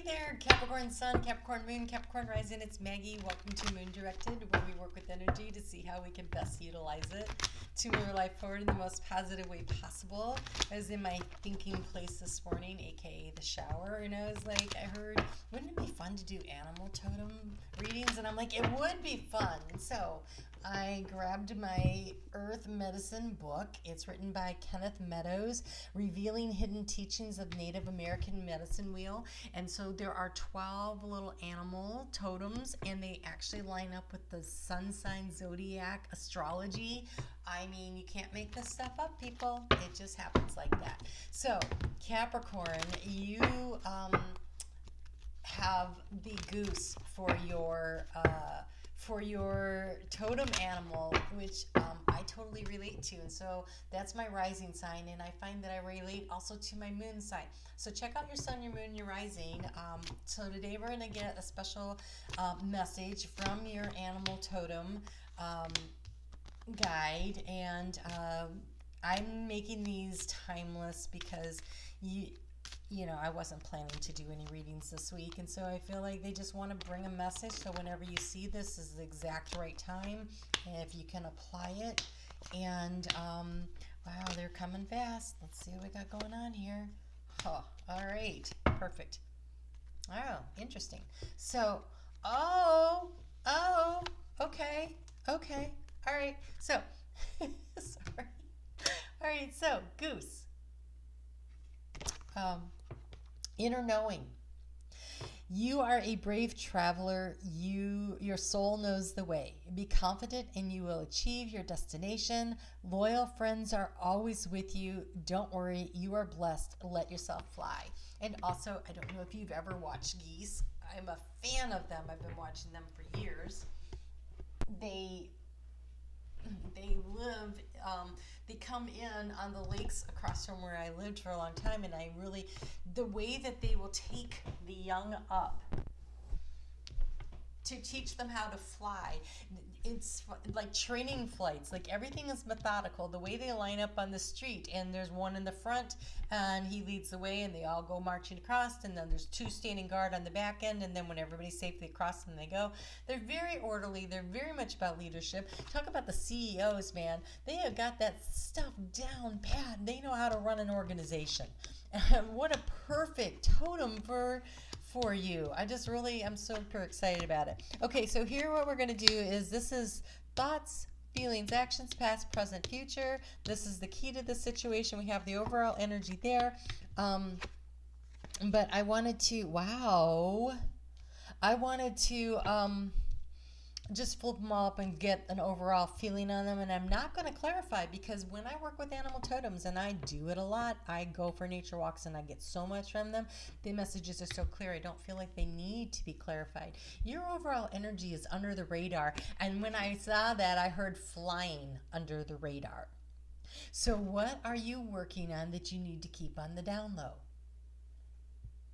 there, Capricorn Sun, Capricorn Moon, Capricorn Rising. It's Maggie. Welcome to Moon Directed, where we work with energy to see how we can best utilize it to move our life forward in the most positive way possible. I was in my thinking place this morning, aka the shower, and I was like, I heard, wouldn't it be fun to do animal totem readings? And I'm like, it would be fun. And so I grabbed my Earth Medicine book. It's written by Kenneth Meadows, Revealing Hidden Teachings of Native American Medicine Wheel. And so there are 12 little animal totems, and they actually line up with the sun sign zodiac astrology. I mean, you can't make this stuff up, people. It just happens like that. So, Capricorn, you have the goose for your totem animal, which I totally relate to. And so that's my rising sign, and I find that I relate also to my moon sign. So check out your sun, your moon, your rising. So today we're going to get a special message from your animal totem guide, and I'm making these timeless because you know, I wasn't planning to do any readings this week, and so I feel like they just want to bring a message, so whenever you see this is the exact right time, and if you can apply it. And wow, they're coming fast. Let's see what we got going on here. Oh, all right, perfect. Oh, interesting. So, okay, all right, so sorry. All right, so Goose. Inner knowing. You are a brave traveler. Your soul knows the way. Be confident and you will achieve your destination. Loyal friends are always with you. Don't worry, you are blessed. Let yourself fly. And also, I don't know if you've ever watched geese. I'm a fan of them. I've been watching them for years. They live, they come in on the lakes across from where I lived for a long time, and the way that they will take the young up to teach them how to fly, it's like training flights. Like everything is methodical. The way they line up on the street, and there's one in the front, and he leads the way, and they all go marching across, and then there's two standing guard on the back end, and then when everybody's safely across, then they go. They're very orderly. They're very much about leadership. Talk about the CEOs, man. They have got that stuff down pat. They know how to run an organization. And what a perfect totem for you. I'm super excited about it. Okay, so here what we're going to do is, this is thoughts, feelings, actions, past, present, future. This is the key to the situation. We have the overall energy there. But I wanted to just flip them all up and get an overall feeling on them. And I'm not going to clarify, because when I work with animal totems, and I do it a lot, I go for nature walks and I get so much from them. The messages are so clear, I don't feel like they need to be clarified. Your overall energy is under the radar, and when I saw that, I heard flying under the radar. So what are you working on that you need to keep on the down low?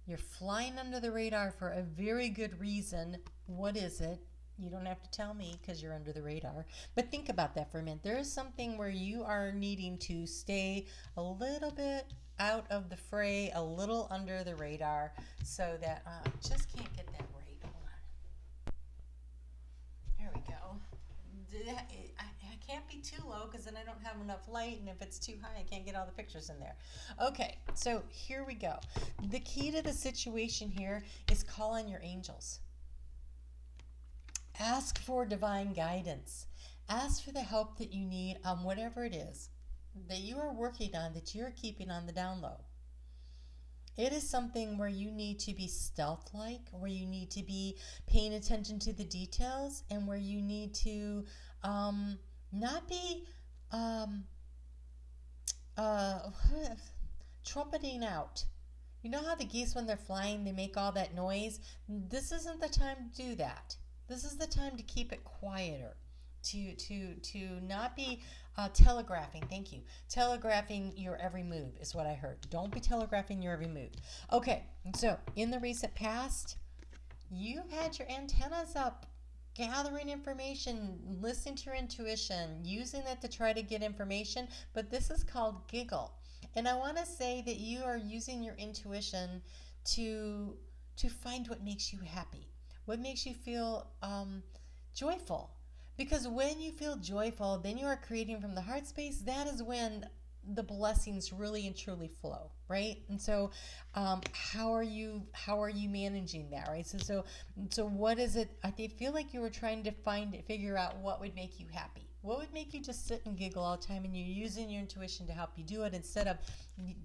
You're flying under the radar for a very good reason. What is it? You don't have to tell me because you're under the radar. But think about that for a minute. There is something where you are needing to stay a little bit out of the fray, a little under the radar, so that just can't get that right. Hold on. There we go. I can't be too low because then I don't have enough light, and if it's too high, I can't get all the pictures in there. Okay, so here we go. The key to the situation here is call on your angels. Ask for divine guidance. Ask for the help that you need on whatever it is that you are working on, that you're keeping on the down low. It is something where you need to be stealth-like, where you need to be paying attention to the details, and where you need to not be trumpeting out. You know how the geese, when they're flying, they make all that noise? This isn't the time to do that. This is the time to keep it quieter, to not be telegraphing. Thank you. Telegraphing your every move is what I heard. Don't be telegraphing your every move. Okay, so in the recent past, you've had your antennas up, gathering information, listening to your intuition, using it to try to get information, but this is called giggle. And I want to say that you are using your intuition to to find what makes you happy, what makes you feel joyful. Because when you feel joyful, then you are creating from the heart space. That is when the blessings really and truly flow, right? And so, how are you managing that, right? So what is it? I feel like you were trying to figure out what would make you happy. What would make you just sit and giggle all the time, and you're using your intuition to help you do it instead of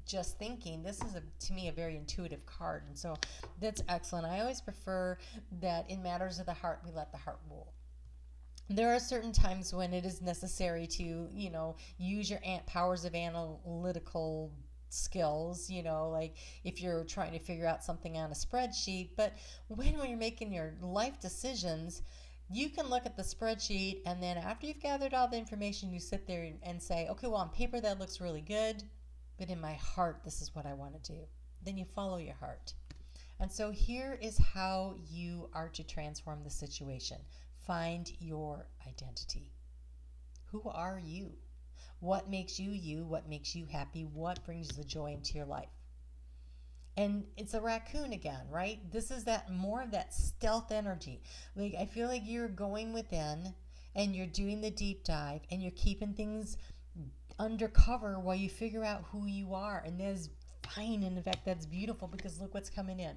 just thinking. This is, to me, a very intuitive card, and so that's excellent. I always prefer that in matters of the heart, we let the heart rule. There are certain times when it is necessary to, use your powers of analytical skills, like if you're trying to figure out something on a spreadsheet. But when you're making your life decisions, you can look at the spreadsheet, and then after you've gathered all the information, you sit there and say, okay, well, on paper that looks really good, but in my heart, this is what I want to do. Then you follow your heart. And so here is how you are to transform the situation. Find your identity. Who are you? What makes you you? What makes you happy? What brings the joy into your life? And it's a raccoon again, right? This is that more of that stealth energy. Like, I feel like you're going within and you're doing the deep dive and you're keeping things undercover while you figure out who you are. And that's fine. And in fact, that's beautiful, because look what's coming in.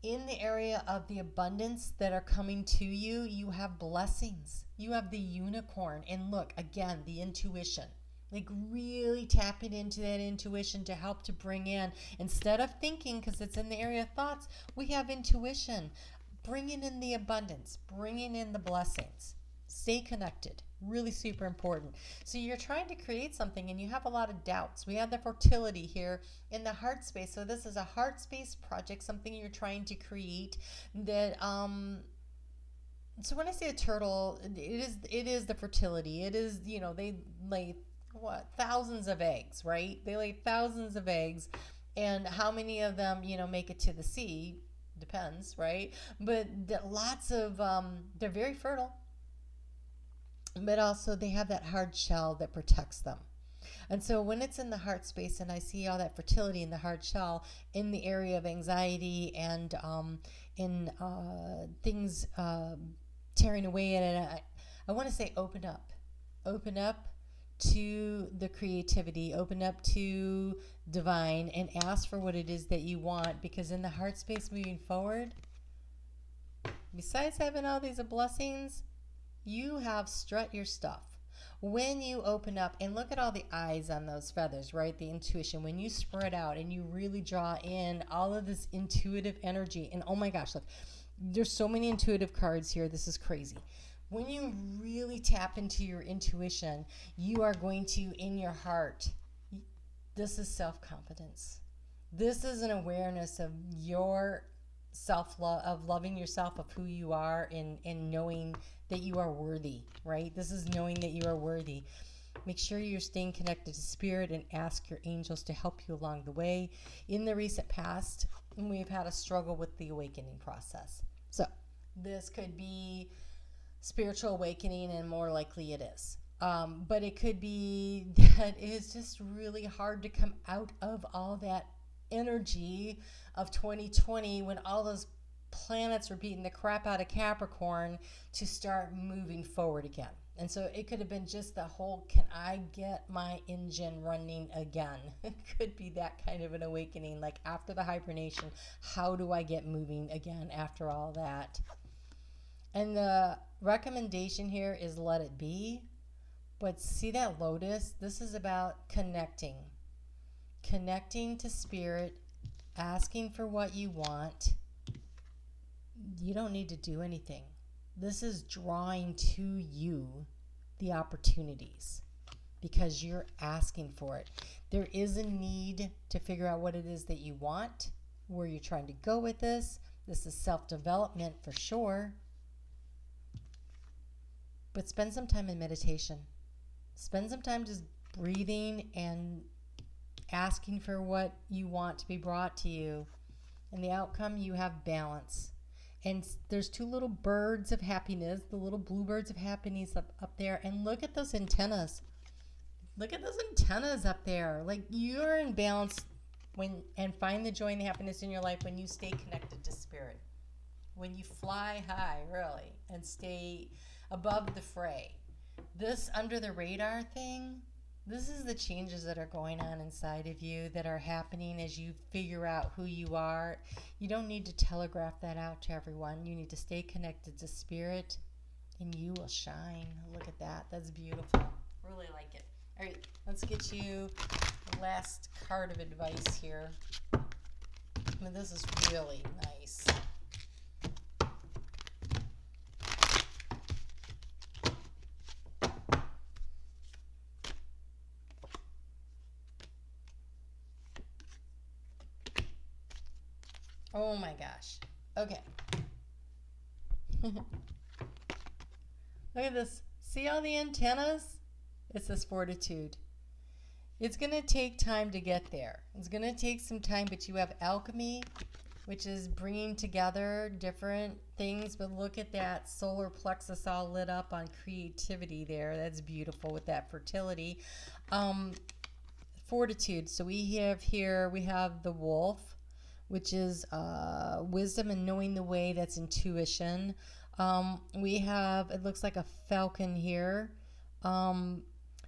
In the area of the abundance that are coming to you, you have blessings. You have the unicorn. And look, again, the intuition. Like, really tapping into that intuition to help to bring in, instead of thinking, because it's in the area of thoughts, we have intuition. Bringing in the abundance, bringing in the blessings. Stay connected. Really super important. So you're trying to create something and you have a lot of doubts. We have the fertility here in the heart space. So this is a heart space project, something you're trying to create that so when I say a turtle, it is the fertility. It is, they lay thousands of eggs, right? They lay thousands of eggs, and how many of them, make it to the sea depends, right? But lots of they're very fertile. But also they have that hard shell that protects them. And so when it's in the heart space and I see all that fertility in the hard shell, in the area of anxiety and in things tearing away at it, I want to say open up. Open up to the creativity, open up to divine, and ask for what it is that you want. Because in the heart space moving forward, besides having all these blessings, you have strut your stuff. When you open up and look at all the eyes on those feathers, right? The intuition, when you spread out and you really draw in all of this intuitive energy, and oh my gosh, look, there's so many intuitive cards here. This is crazy. When you really tap into your intuition, you are going to, in your heart, this is self-confidence. This is an awareness of your self-love, of loving yourself, of who you are, and knowing that you are worthy, right? This is knowing that you are worthy. Make sure you're staying connected to spirit and ask your angels to help you along the way. In the recent past, we've had a struggle with the awakening process. So this could be spiritual awakening, and more likely it is. But it could be that it's just really hard to come out of all that energy of 2020 when all those planets were beating the crap out of Capricorn to start moving forward again. And so it could have been just the whole, can I get my engine running again? It could be that kind of an awakening, like after the hibernation, how do I get moving again after all that? And the recommendation here is let it be. But see that lotus? This is about connecting to spirit, asking for what you want. You don't need to do anything. This is drawing to you the opportunities because you're asking for it. There is a need to figure out what it is that you want, where you're trying to go with this. This is self-development for sure. But spend some time in meditation. Spend some time just breathing and asking for what you want to be brought to you. And the outcome, you have balance. And there's two little birds of happiness, the little bluebirds of happiness up there. And look at those antennas. Look at those antennas up there. Like, you're in balance And find the joy and the happiness in your life when you stay connected to spirit. When you fly high, really, and stay above the fray. This under the radar thing, this is the changes that are going on inside of you that are happening as you figure out who you are. You don't need to telegraph that out to everyone. You need to stay connected to spirit and you will shine. Look at that. That's beautiful. Really like it. All right, let's get you the last card of advice here. I mean, this is really nice. Oh my gosh. Okay. Look at this. See all the antennas? It says fortitude. It's going to take time to get there. It's going to take some time, but you have alchemy, which is bringing together different things. But look at that solar plexus all lit up on creativity there. That's beautiful with that fertility. Fortitude. So we have the wolf, which is wisdom and knowing the way. That's intuition. We have, it looks like a falcon here.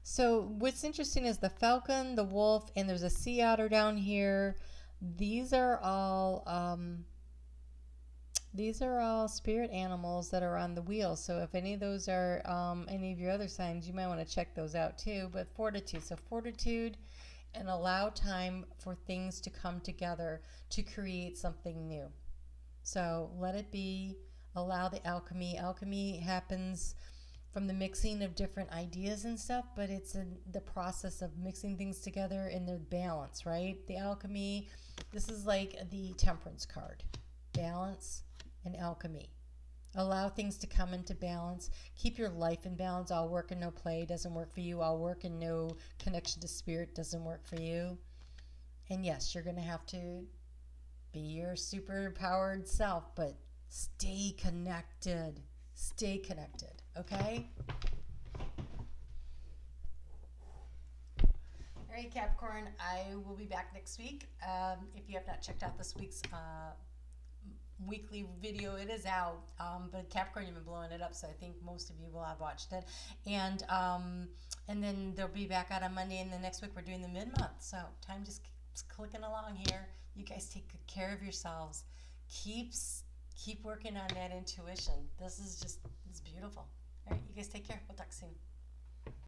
So what's interesting is the falcon, the wolf, and there's a sea otter down here. These are all spirit animals that are on the wheel. So if any of those are any of your other signs, you might want to check those out too. But fortitude. So fortitude, and allow time for things to come together to create something new. So let it be. Allow the alchemy. Alchemy happens from the mixing of different ideas and stuff, but it's in the process of mixing things together in their balance, right? The alchemy, this is like the temperance card. Balance and alchemy. Allow things to come into balance. Keep your life in balance. All work and no play doesn't work for you. All work and no connection to spirit doesn't work for you. And yes, you're going to have to be your super powered self, but stay connected. Stay connected. Okay? All right, Capricorn, I will be back next week. If you have not checked out this week's weekly video, it is out. But Capricorn, you've been blowing it up, so I think most of you will have watched it. And then they'll be back out on Monday, and the next week we're doing the mid-month. So time just keeps clicking along here. You guys take good care of yourselves. Keep working on that intuition. This is beautiful. All right, you guys take care. We'll talk soon.